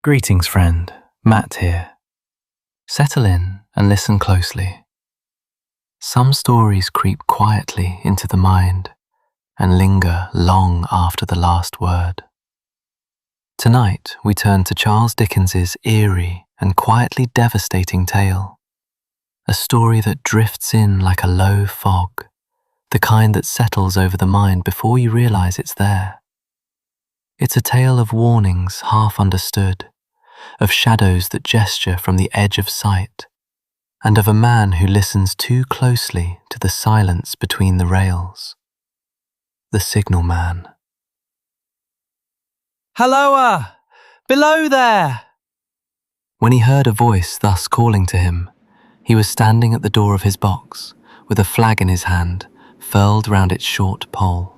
Greetings, friend. Matt here. Settle in and listen closely. Some stories creep quietly into the mind and linger long after the last word. Tonight, we turn to Charles Dickens's eerie and quietly devastating tale, a story that drifts in like a low fog, the kind that settles over the mind before you realize it's there. It's a tale of warnings half understood, of shadows that gesture from the edge of sight, and of a man who listens too closely to the silence between the rails. The signalman. Halloa! Below there! When he heard a voice thus calling to him, he was standing at the door of his box, with a flag in his hand, furled round its short pole.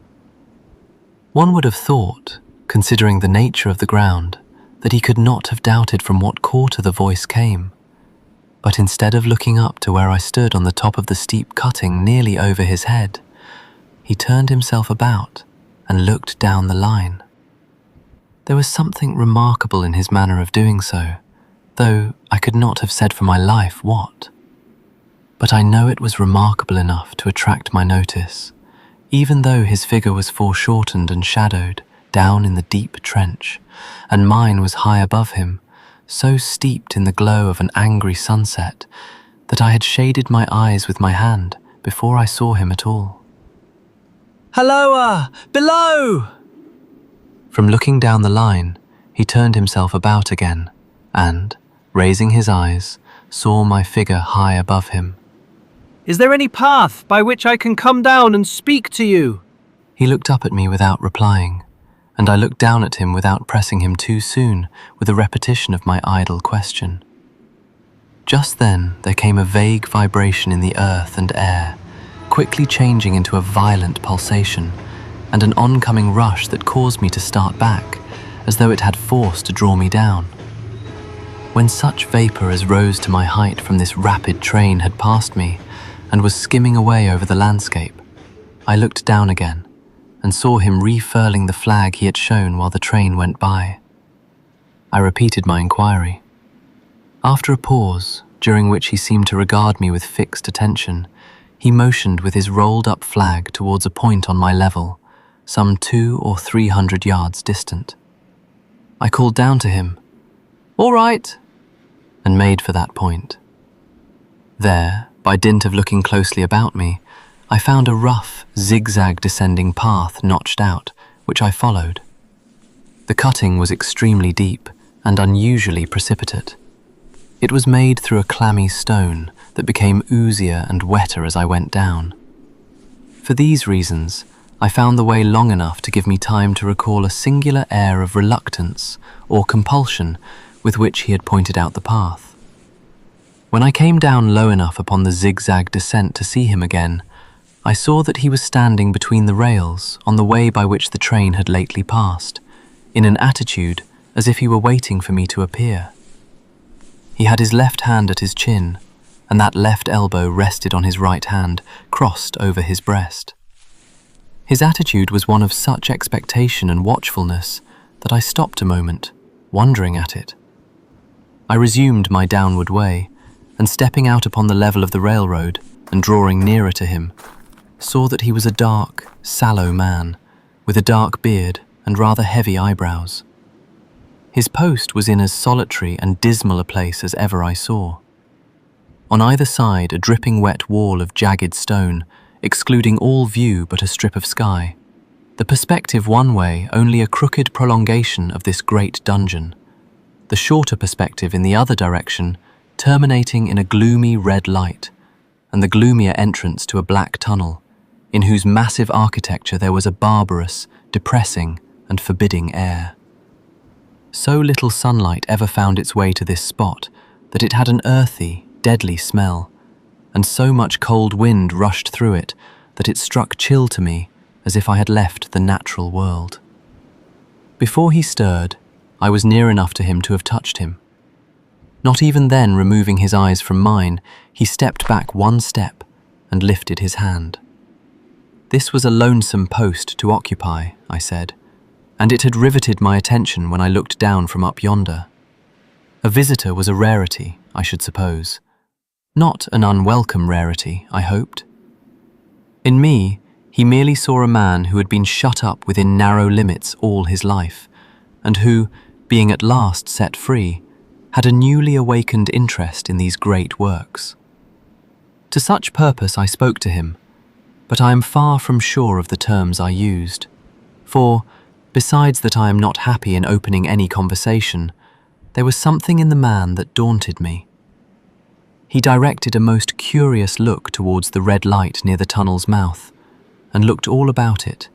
One would have thought, considering the nature of the ground, that he could not have doubted from what quarter the voice came. But instead of looking up to where I stood on the top of the steep cutting nearly over his head, he turned himself about and looked down the line. There was something remarkable in his manner of doing so, though I could not have said for my life what. But I know it was remarkable enough to attract my notice, even though his figure was foreshortened and shadowed down in the deep trench, and mine was high above him, so steeped in the glow of an angry sunset that I had shaded my eyes with my hand before I saw him at all. Halloa! Below! From looking down the line, he turned himself about again, and, raising his eyes, saw my figure high above him. Is there any path by which I can come down and speak to you? He looked up at me without replying, and I looked down at him without pressing him too soon with a repetition of my idle question. Just then there came a vague vibration in the earth and air, quickly changing into a violent pulsation, and an oncoming rush that caused me to start back, as though it had force to draw me down. When such vapour as rose to my height from this rapid train had passed me, and was skimming away over the landscape, I looked down again, and saw him refurling the flag he had shown while the train went by. I repeated my inquiry. After a pause, during which he seemed to regard me with fixed attention, he motioned with his rolled-up flag towards a point on my level, some 200 or 300 yards distant. I called down to him, "All right," and made for that point. There, by dint of looking closely about me, I found a rough, zigzag descending path notched out, which I followed. The cutting was extremely deep and unusually precipitate. It was made through a clammy stone that became oozier and wetter as I went down. For these reasons, I found the way long enough to give me time to recall a singular air of reluctance or compulsion with which he had pointed out the path. When I came down low enough upon the zigzag descent to see him again, I saw that he was standing between the rails on the way by which the train had lately passed, in an attitude as if he were waiting for me to appear. He had his left hand at his chin, and that left elbow rested on his right hand, crossed over his breast. His attitude was one of such expectation and watchfulness that I stopped a moment, wondering at it. I resumed my downward way, and stepping out upon the level of the railroad and drawing nearer to him, saw that he was a dark, sallow man, with a dark beard and rather heavy eyebrows. His post was in as solitary and dismal a place as ever I saw. On either side a dripping wet wall of jagged stone, excluding all view but a strip of sky, the perspective one way only a crooked prolongation of this great dungeon, the shorter perspective in the other direction terminating in a gloomy red light, and the gloomier entrance to a black tunnel, in whose massive architecture there was a barbarous, depressing, and forbidding air. So little sunlight ever found its way to this spot that it had an earthy, deadly smell, and so much cold wind rushed through it that it struck chill to me as if I had left the natural world. Before he stirred, I was near enough to him to have touched him. Not even then removing his eyes from mine, he stepped back one step and lifted his hand. This was a lonesome post to occupy, I said, and it had riveted my attention when I looked down from up yonder. A visitor was a rarity, I should suppose. Not an unwelcome rarity, I hoped. In me, he merely saw a man who had been shut up within narrow limits all his life, and who, being at last set free, had a newly awakened interest in these great works. To such purpose I spoke to him, but I am far from sure of the terms I used, for, besides that I am not happy in opening any conversation, there was something in the man that daunted me. He directed a most curious look towards the red light near the tunnel's mouth, and looked all about it,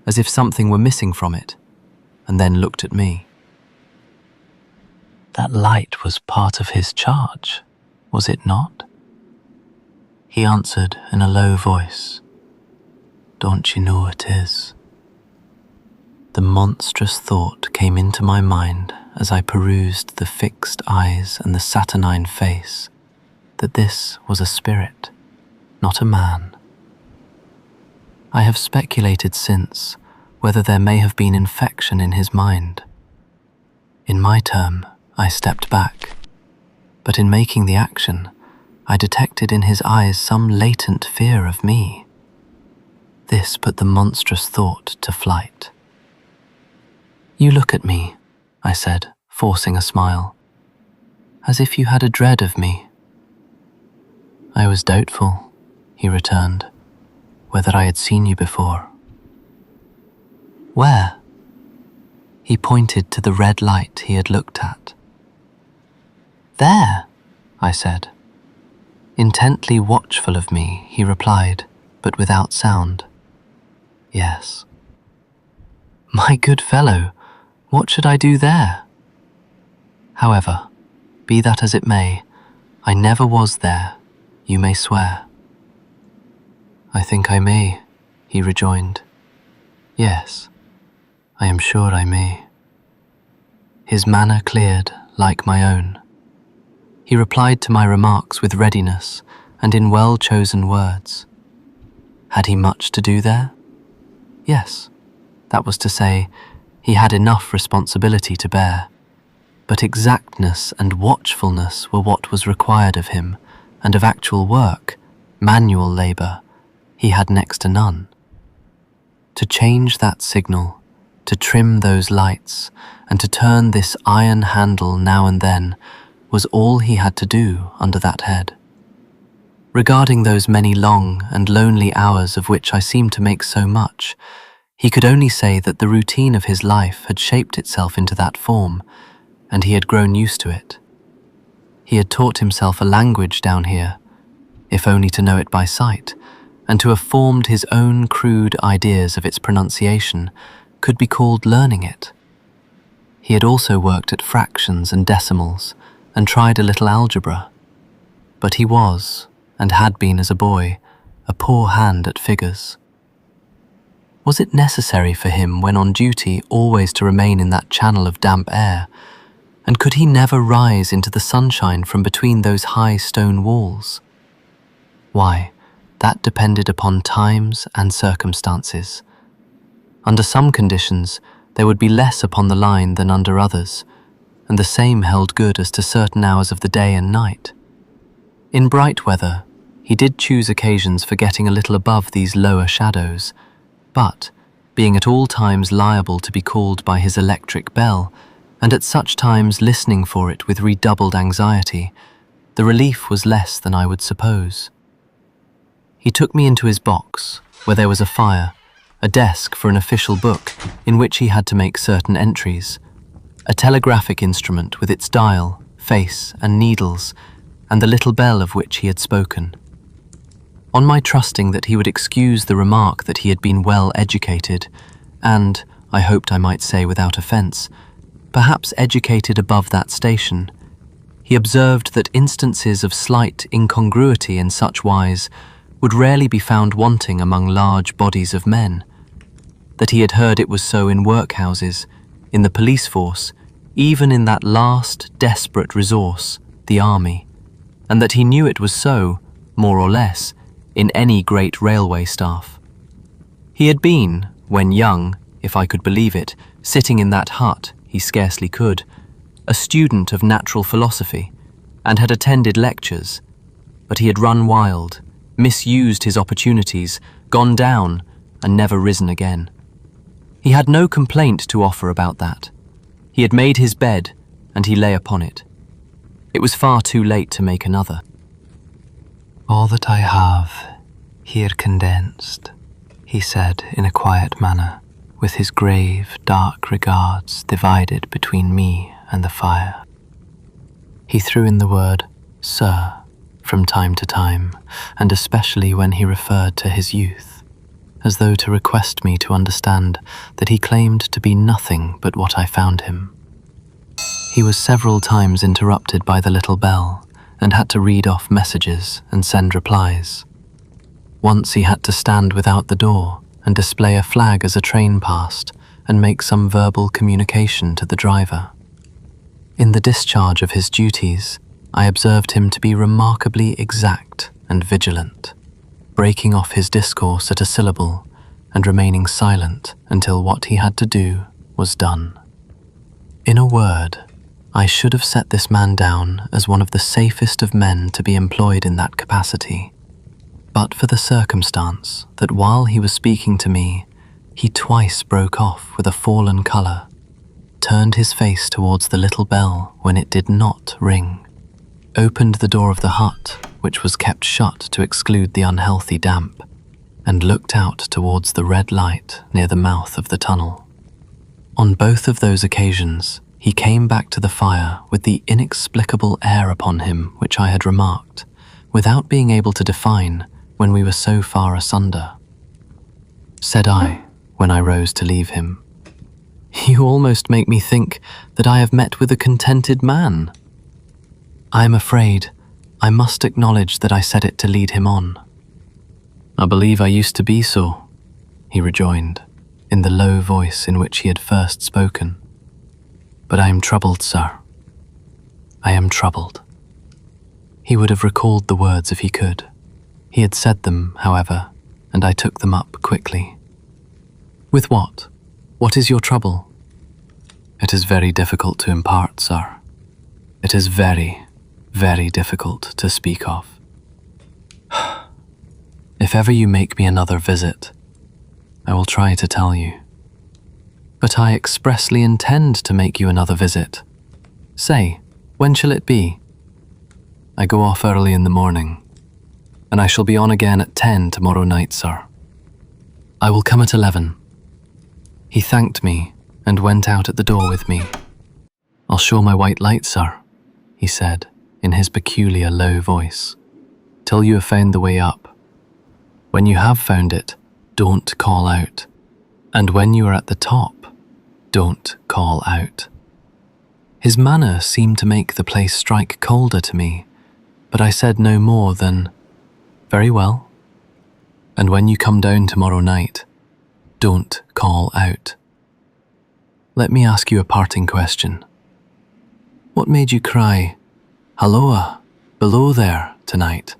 as if something were missing from it, and then looked at me. That light was part of his charge, was it not? He answered in a low voice, "Don't you know it is?" The monstrous thought came into my mind as I perused the fixed eyes and the saturnine face, that this was a spirit, not a man. I have speculated since whether there may have been infection in his mind. In my turn, I stepped back, but in making the action, I detected in his eyes some latent fear of me. This put the monstrous thought to flight. "You look at me," I said, forcing a smile, "as if you had a dread of me." "I was doubtful," he returned, "whether I had seen you before." "Where?" He pointed to the red light he had looked at. "There," I said. Intently watchful of me, he replied, but without sound. "Yes." "My good fellow, what should I do there?" "However, be that as it may, I never was there, you may swear." "I think I may," he rejoined. "Yes, I am sure I may." His manner cleared like my own. He replied to my remarks with readiness and in well-chosen words. Had he much to do there? Yes, that was to say, he had enough responsibility to bear, but exactness and watchfulness were what was required of him, and of actual work, manual labour, he had next to none. To change that signal, to trim those lights, and to turn this iron handle now and then, was all he had to do under that head. Regarding those many long and lonely hours of which I seemed to make so much, he could only say that the routine of his life had shaped itself into that form, and he had grown used to it. He had taught himself a language down here, if only to know it by sight, and to have formed his own crude ideas of its pronunciation could be called learning it. He had also worked at fractions and decimals, and tried a little algebra, but he was, and had been as a boy, a poor hand at figures. Was it necessary for him when on duty always to remain in that channel of damp air, and could he never rise into the sunshine from between those high stone walls? Why, that depended upon times and circumstances. Under some conditions, there would be less upon the line than under others, and the same held good as to certain hours of the day and night. In bright weather, he did choose occasions for getting a little above these lower shadows, but, being at all times liable to be called by his electric bell, and at such times listening for it with redoubled anxiety, the relief was less than I would suppose. He took me into his box, where there was a fire, a desk for an official book in which he had to make certain entries, a telegraphic instrument with its dial, face, and needles, and the little bell of which he had spoken. On my trusting that he would excuse the remark that he had been well educated, and, I hoped I might say without offence, perhaps educated above that station, he observed that instances of slight incongruity in such wise would rarely be found wanting among large bodies of men, that he had heard it was so in workhouses, in the police force, even in that last desperate resource, the army, and that he knew it was so, more or less, in any great railway staff. He had been, when young, if I could believe it, sitting in that hut, he scarcely could, a student of natural philosophy, and had attended lectures, but he had run wild, misused his opportunities, gone down, and never risen again. He had no complaint to offer about that. He had made his bed, and he lay upon it. It was far too late to make another. "All that I have, here condensed," he said in a quiet manner, with his grave, dark regards divided between me and the fire. He threw in the word "sir" from time to time, and especially when he referred to his youth, as though to request me to understand that he claimed to be nothing but what I found him. He was several times interrupted by the little bell, and had to read off messages and send replies. Once he had to stand without the door and display a flag as a train passed and make some verbal communication to the driver. In the discharge of his duties, I observed him to be remarkably exact and vigilant, breaking off his discourse at a syllable and remaining silent until what he had to do was done. In a word, I should have set this man down as one of the safest of men to be employed in that capacity, but for the circumstance that while he was speaking to me, he twice broke off with a fallen colour, turned his face towards the little bell when it did not ring, opened the door of the hut, which was kept shut to exclude the unhealthy damp, and looked out towards the red light near the mouth of the tunnel. On both of those occasions, he came back to the fire with the inexplicable air upon him which I had remarked, without being able to define when we were so far asunder. Said I, when I rose to leave him, "You almost make me think that I have met with a contented man." I am afraid I must acknowledge that I said it to lead him on. "I believe I used to be so," he rejoined, in the low voice in which he had first spoken. "But I am troubled, sir. I am troubled." He would have recalled the words if he could. He had said them, however, and I took them up quickly. "With what? What is your trouble?" "It is very difficult to impart, sir. It is very, very difficult to speak of. If ever you make me another visit, I will try to tell you." "But I expressly intend to make you another visit. Say, when shall it be?" "I go off early in the morning, and I shall be on again at 10 tomorrow night, sir." "I will come at 11. He thanked me and went out at the door with me. "I'll show my white light, sir," he said in his peculiar low voice, "till you have found the way up. When you have found it, don't call out. And when you are at the top, don't call out." His manner seemed to make the place strike colder to me, but I said no more than, "Very well. And when you come down tomorrow night, don't call out. Let me ask you a parting question. What made you cry, 'Halloa, below there,' tonight?"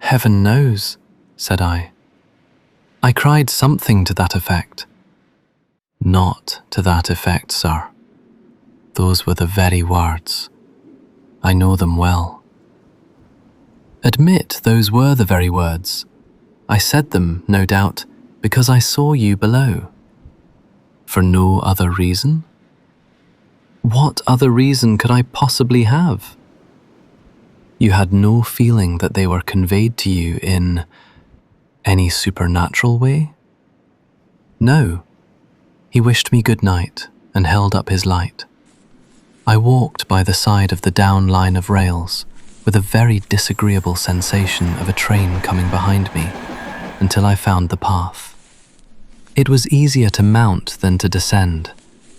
"Heaven knows," said I. "I cried something to that effect." "Not to that effect, sir. Those were the very words. I know them well." "Admit those were the very words. I said them, no doubt, because I saw you below." "For no other reason?" "What other reason could I possibly have?" "You had no feeling that they were conveyed to you in any supernatural way?" "No." He wished me good night and held up his light. I walked by the side of the down line of rails with a very disagreeable sensation of a train coming behind me until I found the path. It was easier to mount than to descend,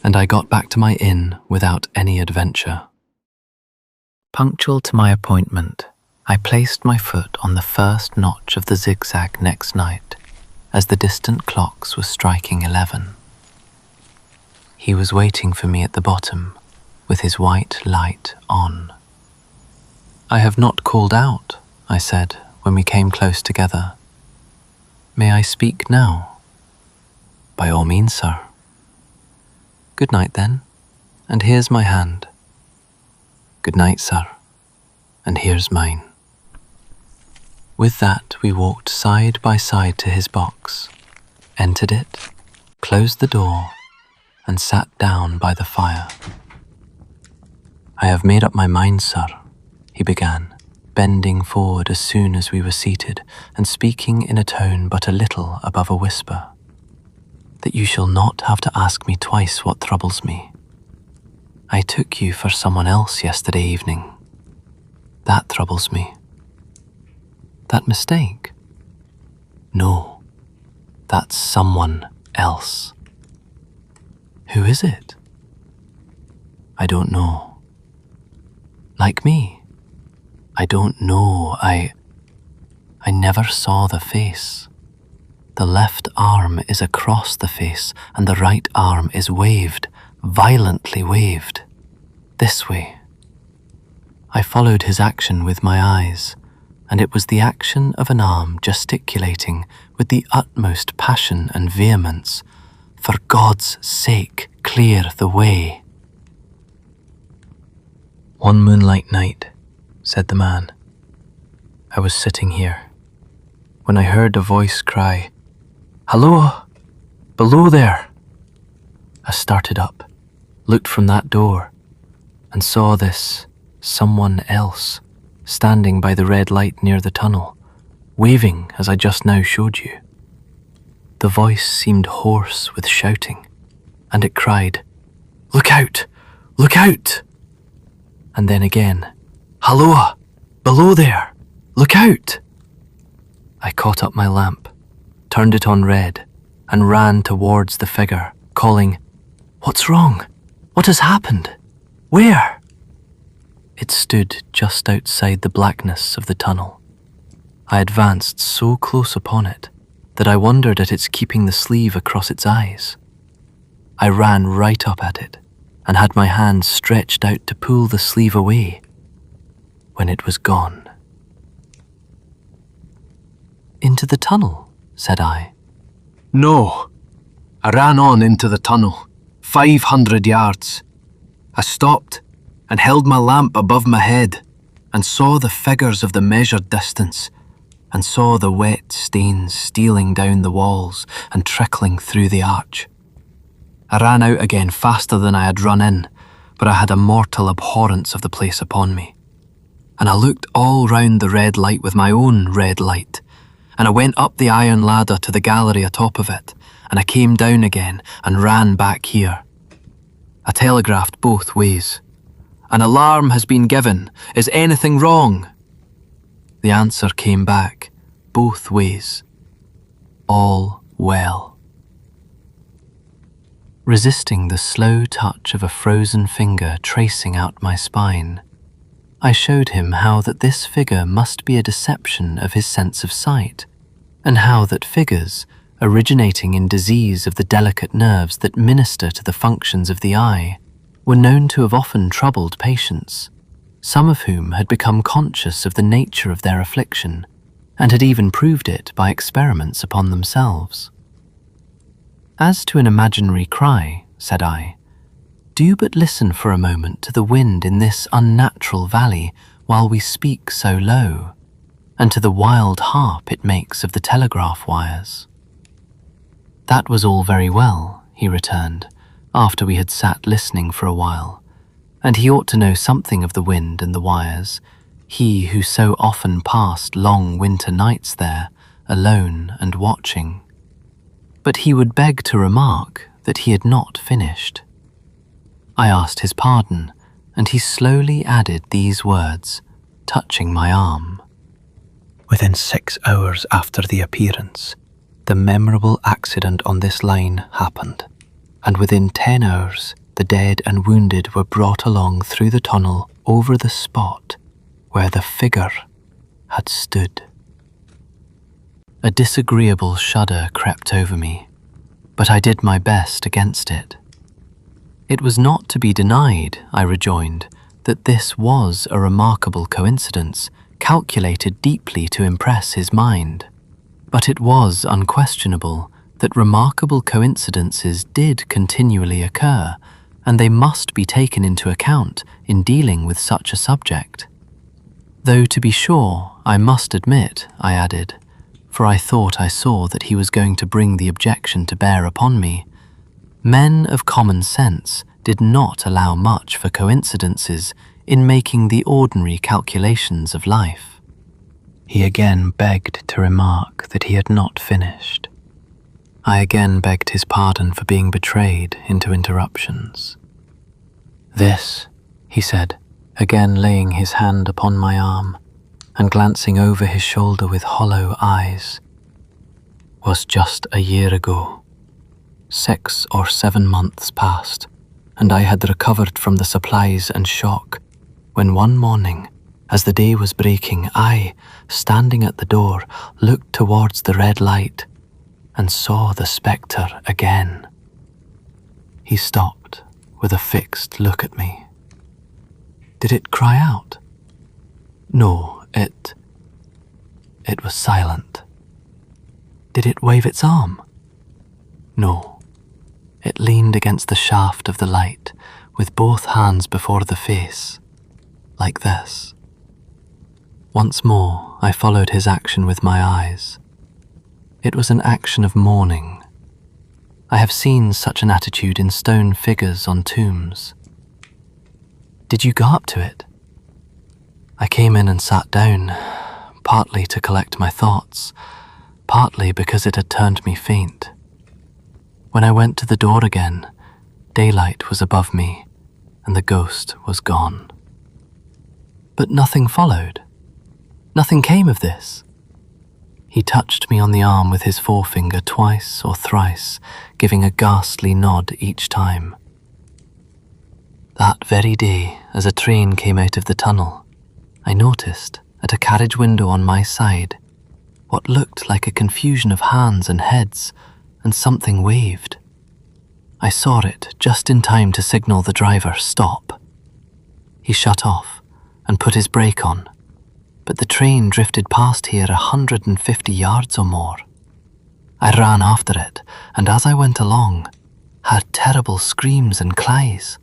and I got back to my inn without any adventure. Punctual to my appointment, I placed my foot on the first notch of the zigzag next night as the distant clocks were striking 11. He was waiting for me at the bottom with his white light on. "I have not called out," I said when we came close together. "May I speak now?" "By all means, sir." "Good night then, and here's my hand. Good night, sir, and here's mine." With that, we walked side by side to his box, entered it, closed the door, and sat down by the fire. "I have made up my mind, sir," he began, bending forward as soon as we were seated and speaking in a tone but a little above a whisper, "that you shall not have to ask me twice what troubles me. I took you for someone else yesterday evening. That troubles me." "That mistake?" "No, that's someone else." "Who is it?" "I don't know." "Like me?" "I don't know. I never saw the face. The left arm is across the face and the right arm is waved, violently waved. This way." I followed his action with my eyes, and it was the action of an arm gesticulating with the utmost passion and vehemence, "For God's sake, clear the way." "One moonlight night," said the man, "I was sitting here, when I heard a voice cry, 'Halloa! Below there!' I started up, looked from that door, and saw this someone else standing by the red light near the tunnel, waving as I just now showed you. The voice seemed hoarse with shouting, and it cried, 'Look out! Look out!' And then again, 'Halloa! Below there! Look out!' I caught up my lamp, turned it on red, and ran towards the figure, calling, 'What's wrong? What has happened? Where?' It stood just outside the blackness of the tunnel. I advanced so close upon it that I wondered at its keeping the sleeve across its eyes. I ran right up at it and had my hand stretched out to pull the sleeve away, when it was gone." "Into the tunnel?" said I. No. I ran on into the tunnel, 500 yards. I stopped and held my lamp above my head and saw the figures of the measured distance and saw the wet stains stealing down the walls and trickling through the arch. I ran out again faster than I had run in, but I had a mortal abhorrence of the place upon me. And I looked all round the red light with my own red light, and I went up the iron ladder to the gallery atop of it, and I came down again and ran back here. I telegraphed both ways. 'An alarm has been given. Is anything wrong?' The answer came back, both ways. 'All well.'" Resisting the slow touch of a frozen finger tracing out my spine, I showed him how that this figure must be a deception of his sense of sight, and how that figures, originating in disease of the delicate nerves that minister to the functions of the eye, were known to have often troubled patients, some of whom had become conscious of the nature of their affliction, and had even proved it by experiments upon themselves. "As to an imaginary cry," said I, "do but listen for a moment to the wind in this unnatural valley while we speak so low, and to the wild harp it makes of the telegraph wires." "That was all very well," he returned, after we had sat listening for a while, "and he ought to know something of the wind and the wires, he who so often passed long winter nights there, alone and watching. But he would beg to remark that he had not finished." I asked his pardon, and he slowly added these words, touching my arm. "Within 6 hours after the appearance, the memorable accident on this line happened, and within 10 hours the dead and wounded were brought along through the tunnel over the spot where the figure had stood." A disagreeable shudder crept over me, but I did my best against it. "It was not to be denied," I rejoined, "that this was a remarkable coincidence, calculated deeply to impress his mind. But it was unquestionable that remarkable coincidences did continually occur, and they must be taken into account in dealing with such a subject. Though to be sure, I must admit, I added, for I thought I saw that he was going to bring the objection to bear upon me, men of common sense did not allow much for coincidences in making the ordinary calculations of life. He again begged to remark that he had not finished. I again begged his pardon for being betrayed into interruptions. This, he said, again laying his hand upon my arm and glancing over his shoulder with hollow eyes, was just a year ago. 6 or 7 months passed, and I had recovered from the surprise and shock, when one morning, as the day was breaking, I, standing at the door, looked towards the red light and saw the spectre again. He stopped with a fixed look at me. Did it cry out? No, it was silent. Did it wave its arm? No. It leaned against the shaft of the light with both hands before the face, like this. Once more, I followed his action with my eyes. It was an action of mourning. I have seen such an attitude in stone figures on tombs. Did you go up to it? I came in and sat down, partly to collect my thoughts, partly because it had turned me faint. When I went to the door again, daylight was above me, and the ghost was gone. But nothing followed. Nothing came of this. He touched me on the arm with his forefinger twice or thrice, giving a ghastly nod each time. That very day, as a train came out of the tunnel, I noticed, at a carriage window on my side, what looked like a confusion of hands and heads, and something waved. I saw it just in time to signal the driver stop. He shut off and put his brake on, but the train drifted past here 150 yards or more. I ran after it, and as I went along, heard terrible screams and cries.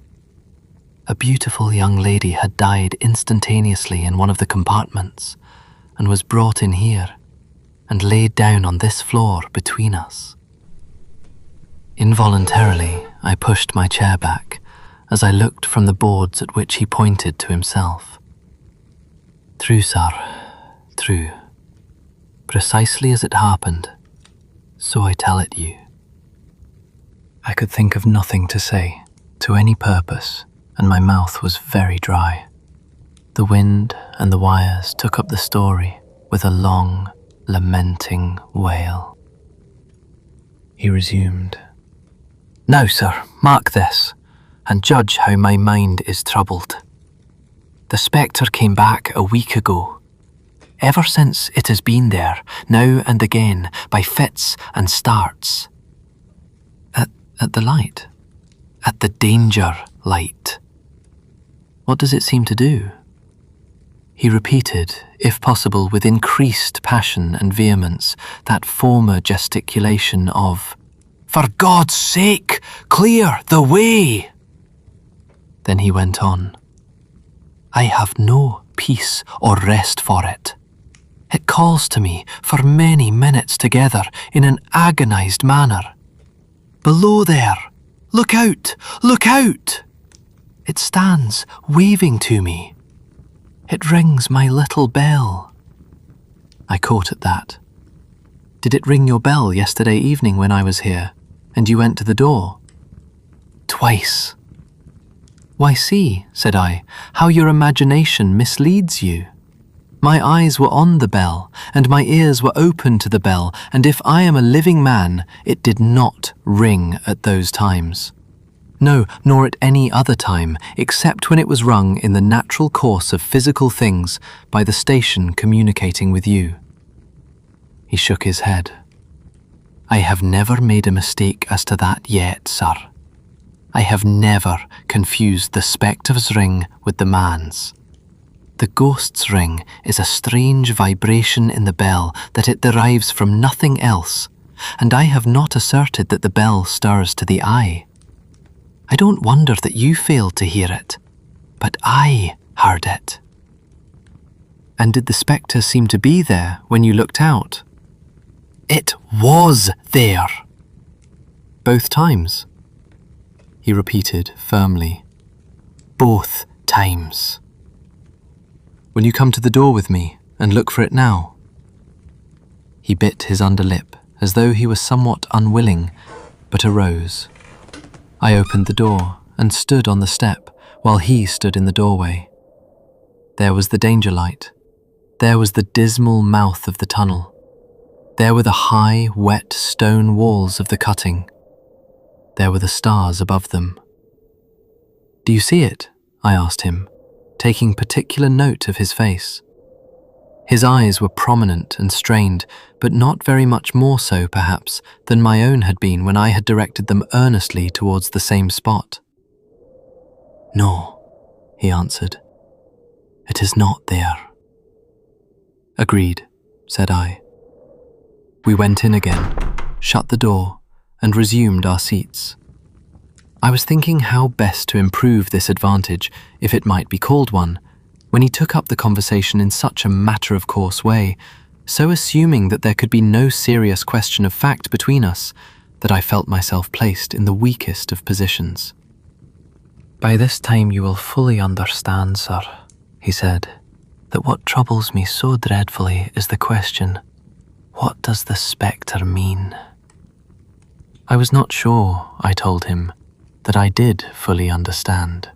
A beautiful young lady had died instantaneously in one of the compartments and was brought in here and laid down on this floor between us. Involuntarily, I pushed my chair back as I looked from the boards at which he pointed to himself. True, sir, true. Precisely as it happened, so I tell it you. I could think of nothing to say, to any purpose, and my mouth was very dry. The wind and the wires took up the story with a long, lamenting wail. He resumed. Now, sir, mark this, and judge how my mind is troubled. The spectre came back a week ago. Ever since it has been there, now and again, by fits and starts. At the light? At the danger light. What does it seem to do? He repeated, if possible with increased passion and vehemence, that former gesticulation of, "For God's sake, clear the way!" Then he went on, "I have no peace or rest for it. It calls to me for many minutes together in an agonized manner. Below there, look out, look out! It stands waving to me. It rings my little bell." I caught at that. "Did it ring your bell yesterday evening when I was here, and you went to the door?" "Twice." "Why, see," said I, "how your imagination misleads you. My eyes were on the bell, and my ears were open to the bell, and if I am a living man, it did not ring at those times. No, nor at any other time, except when it was rung in the natural course of physical things by the station communicating with you." He shook his head. "I have never made a mistake as to that yet, sir. I have never confused the spectre's ring with the man's. The ghost's ring is a strange vibration in the bell that it derives from nothing else, and I have not asserted that the bell stirs to the eye. I don't wonder that you failed to hear it. but I heard it." "And did the spectre seem to be there when you looked out?" "It was there." "Both times?" he repeated firmly. "Both times." "Will you come to the door with me and look for it now?" He bit his underlip as though he was somewhat unwilling, but arose. I opened the door and stood on the step while he stood in the doorway. There was the danger light. There was the dismal mouth of the tunnel. There were the high, wet stone walls of the cutting. There were the stars above them. "Do you see it?" I asked him, taking particular note of his face. His eyes were prominent and strained, but not very much more so, perhaps, than my own had been when I had directed them earnestly towards the same spot. "No," he answered. "It is not there." "Agreed," said I. We went in again, shut the door, and resumed our seats. I was thinking how best to improve this advantage, if it might be called one, when he took up the conversation in such a matter-of-course way, so assuming that there could be no serious question of fact between us, that I felt myself placed in the weakest of positions. "By this time you will fully understand, sir," he said, "that what troubles me so dreadfully is the question, what does the spectre mean?" I was not sure, I told him, that I did fully understand.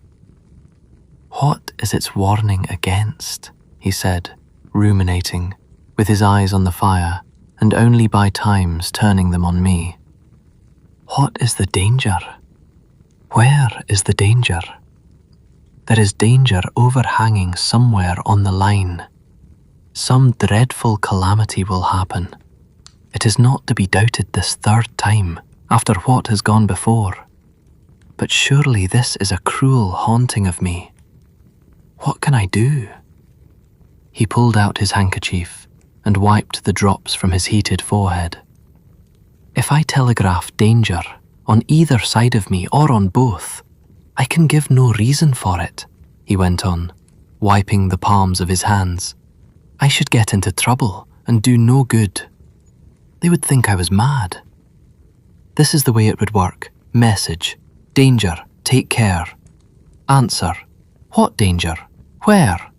"What is its warning against?" he said, ruminating, with his eyes on the fire, and only by times turning them on me. "What is the danger? Where is the danger? There is danger overhanging somewhere on the line. Some dreadful calamity will happen. It is not to be doubted this third time, after what has gone before. But surely this is a cruel haunting of me. What can I do?" He pulled out his handkerchief and wiped the drops from his heated forehead. "If I telegraph danger on either side of me or on both, I can give no reason for it," he went on, wiping the palms of his hands. "I should get into trouble and do no good. They would think I was mad. This is the way it would work. Message: danger, take care. Answer: what danger? Where?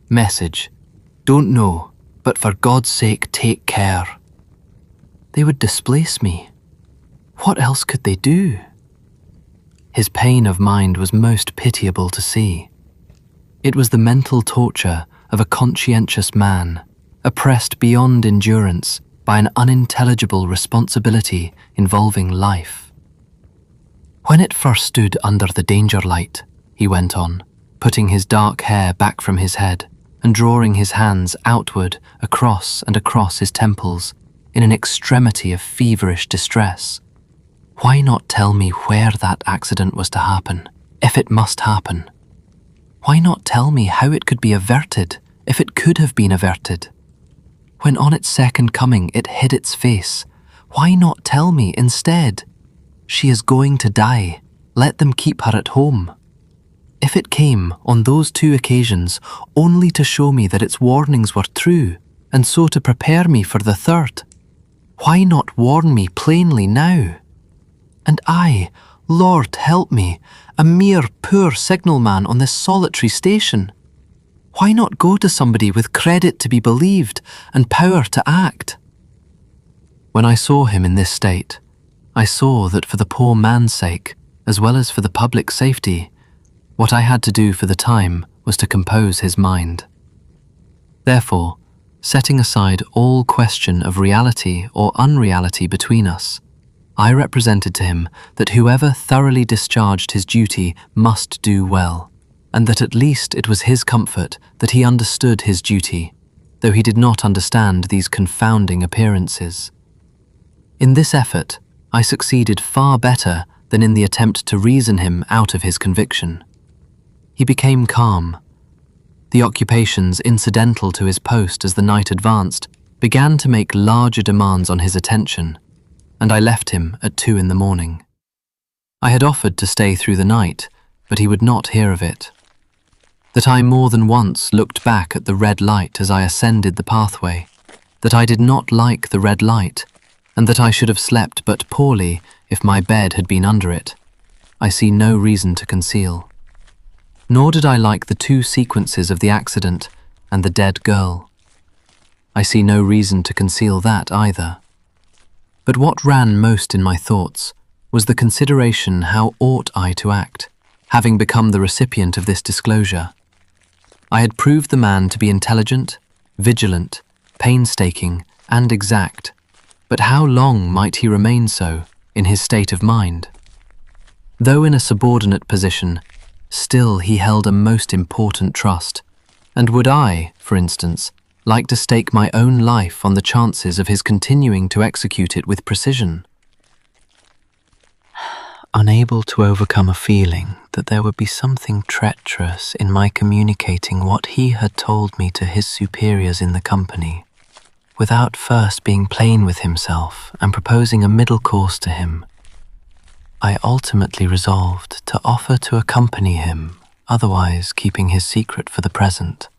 Message: don't know, but for God's sake take care. They would displace me. What else could they do?" His pain of mind was most pitiable to see. It was the mental torture of a conscientious man, oppressed beyond endurance by an unintelligible responsibility involving life. "When it first stood under the danger light," he went on, putting his dark hair back from his head and drawing his hands outward across and across his temples in an extremity of feverish distress. "Why not tell me where that accident was to happen, if it must happen? Why not tell me how it could be averted, if it could have been averted? When on its second coming it hid its face, why not tell me instead, 'She is going to die, let them keep her at home'? If it came on those two occasions only to show me that its warnings were true, and so to prepare me for the third, why not warn me plainly now? And I, Lord help me, a mere poor signalman on this solitary station. Why not go to somebody with credit to be believed and power to act?" When I saw him in this state, I saw that for the poor man's sake, as well as for the public safety, what I had to do for the time was to compose his mind. Therefore, setting aside all question of reality or unreality between us, I represented to him that whoever thoroughly discharged his duty must do well, and that at least it was his comfort that he understood his duty, though he did not understand these confounding appearances. In this effort, I succeeded far better than in the attempt to reason him out of his conviction. He became calm. The occupations incidental to his post as the night advanced began to make larger demands on his attention, and I left him at 2 a.m. I had offered to stay through the night, but he would not hear of it. that I more than once looked back at the red light as I ascended the pathway, that I did not like the red light, and that I should have slept but poorly if my bed had been under it, I see no reason to conceal. Nor did I like the two sequences of the accident and the dead girl. I see no reason to conceal that either. But what ran most in my thoughts was the consideration how ought I to act, having become the recipient of this disclosure. I had proved the man to be intelligent, vigilant, painstaking, and exact, but how long might he remain so in his state of mind? Though in a subordinate position, still he held a most important trust, and would I, for instance, like to stake my own life on the chances of his continuing to execute it with precision? Unable to overcome a feeling that there would be something treacherous in my communicating what he had told me to his superiors in the company, without first being plain with himself and proposing a middle course to him, I ultimately resolved to offer to accompany him, otherwise keeping his secret for the present,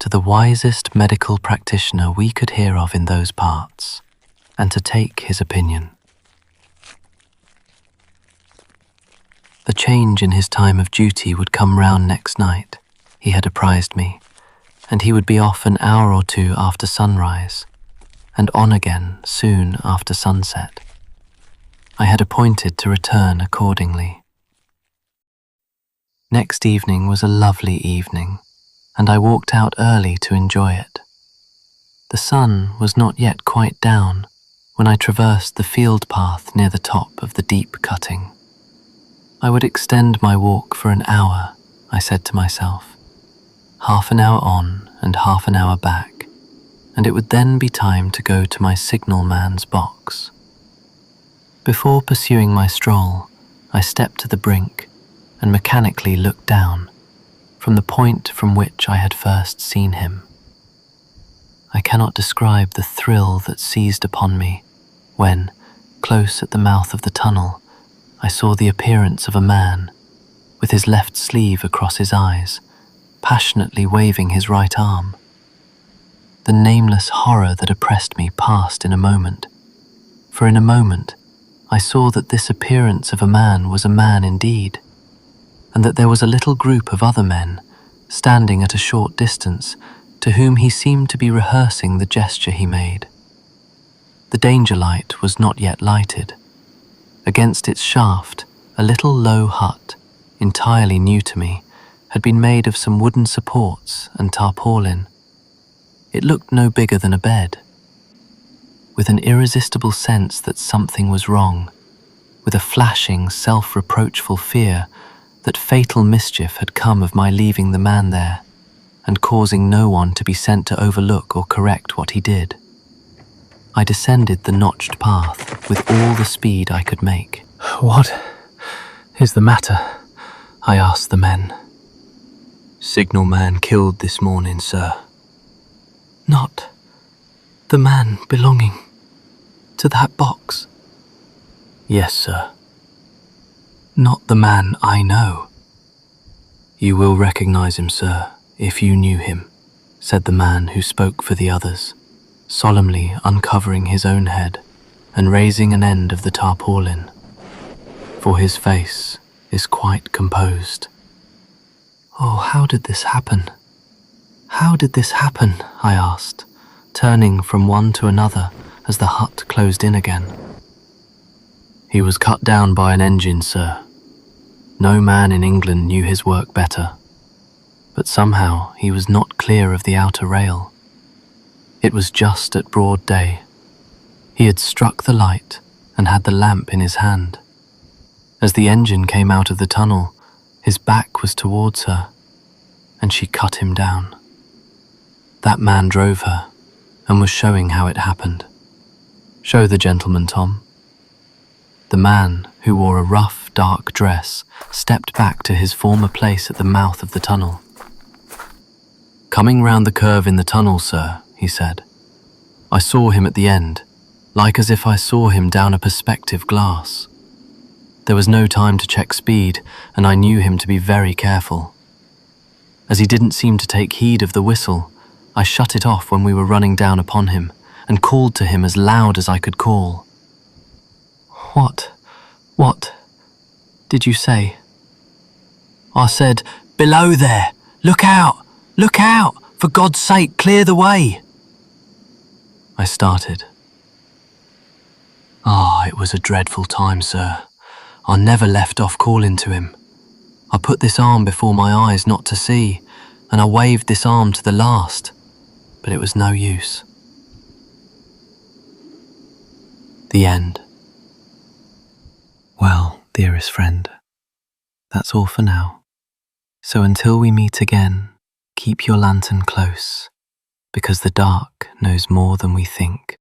to the wisest medical practitioner we could hear of in those parts, and to take his opinion. The change in his time of duty would come round next night, he had apprised me, and he would be off an hour or two after sunrise, and on again soon after sunset. I had appointed to return accordingly. Next evening was a lovely evening, and I walked out early to enjoy it. The sun was not yet quite down when I traversed the field path near the top of the deep cutting. I would extend my walk for an hour, I said to myself, half an hour on and half an hour back, and it would then be time to go to my signalman's box. Before pursuing my stroll, I stepped to the brink and mechanically looked down, from the point from which I had first seen him. I cannot describe the thrill that seized upon me when, close at the mouth of the tunnel, I saw the appearance of a man, with his left sleeve across his eyes, passionately waving his right arm. The nameless horror that oppressed me passed in a moment, for in a moment I saw that this appearance of a man was a man indeed, and that there was a little group of other men, standing at a short distance, to whom he seemed to be rehearsing the gesture he made. The danger light was not yet lighted. Against its shaft, a little low hut, entirely new to me, had been made of some wooden supports and tarpaulin. It looked no bigger than a bed. With an irresistible sense that something was wrong, with a flashing, self-reproachful fear that fatal mischief had come of my leaving the man there, and causing no one to be sent to overlook or correct what he did, I descended the notched path with all the speed I could make. "What is the matter?" I asked the men. "Signalman killed this morning, sir." "Not the man belonging to that box?" "Yes, sir." "Not the man I know?" "You will recognize him, sir, if you knew him," said the man who spoke for the others, solemnly uncovering his own head and raising an end of the tarpaulin, for his face is quite composed. "Oh, how did this happen? How did this happen?" I asked, turning from one to another as the hut closed in again. "He was cut down by an engine, sir. No man in England knew his work better, but somehow he was not clear of the outer rail. It was just at broad day. He had struck the light and had the lamp in his hand. As the engine came out of the tunnel, his back was towards her, and she cut him down. That man drove her, and was showing how it happened. Show the gentleman, Tom." The man, who wore a rough, dark dress, stepped back to his former place at the mouth of the tunnel. "Coming round the curve in the tunnel, sir," he said. "I saw him at the end, like as if I saw him down a perspective glass. There was no time to check speed, and I knew him to be very careful. As he didn't seem to take heed of the whistle, I shut it off when we were running down upon him and called to him as loud as I could call. What did you say? I said, "Below there! Look out! Look out! For God's sake, clear the way!" I started. It was a dreadful time, sir. I never left off calling to him. I put this arm before my eyes not to see, and I waved this arm to the last, but it was no use. The end. Well, dearest friend, that's all for now. So until we meet again, keep your lantern close, because the dark knows more than we think.